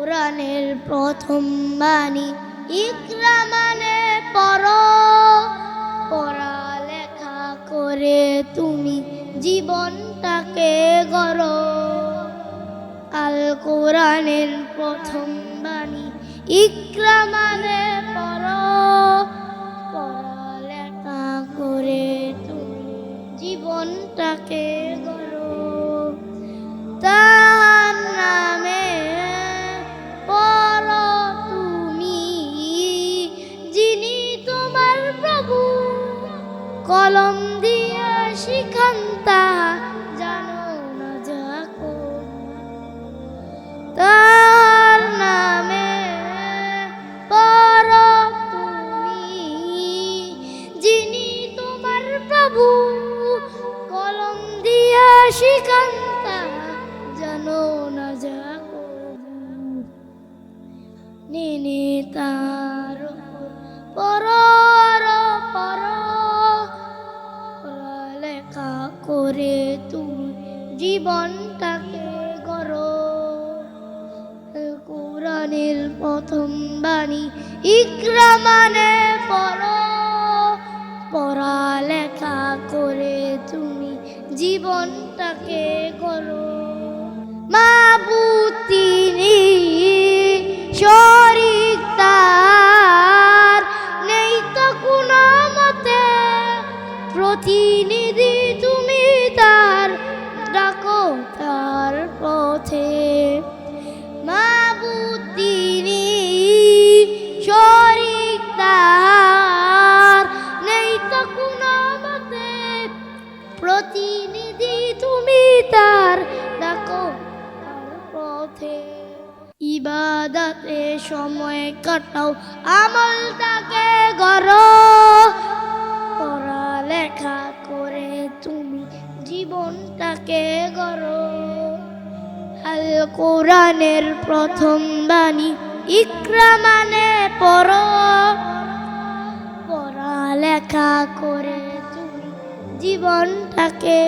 কোরআনের প্রথম বাণী ইকরা মানে পড়ো, পড়ালেখা করে তুমি জীবনটাকে গড়ো। আল কোরআনের প্রথম বাণী ইকরা মানে পড়ো, পড়ালেখা করে তুমি জীবনটাকে গড়ো। তার নামে পড়ো তুমি, যিনি তোমার প্রভু, কলম দিয়া শিখান তাহা জানো না যাকো। তার নামে পড়ো তুমি, যিনি তোমার প্রভু, কলম দিয়া শিখান তাহা জানো না যাকো। নেনে তার পড়ো পড়ো, পড়ালেখা করে তুমি জীবনটাকে গড়ো। কোরআনের প্রথম বাণী ইকরা মানে পড়ো, পড়ালেখা করে তুমি জীবনটাকে গড়ো। মাবুদ তিনি, শরীক তার নেই তো কোনো মতে, প্রতিনিধি তুমি তার, ডাকো তার পথে। মাবুদ তিনি, শরীক তার নেই তো কোনো মতে, প্রতিনিধি তুমি তার, ডাকো তার পথে। ইবাদতে সময় কাটাও, আমলটাকে গড়ো, পড়ালেখা করে তুমি জীবনটাকে গড়ো। আল কোরআনের প্রথম বাণী ইকরা মানে পড়ো, পড়ালেখা করে তুমি জীবনটাকে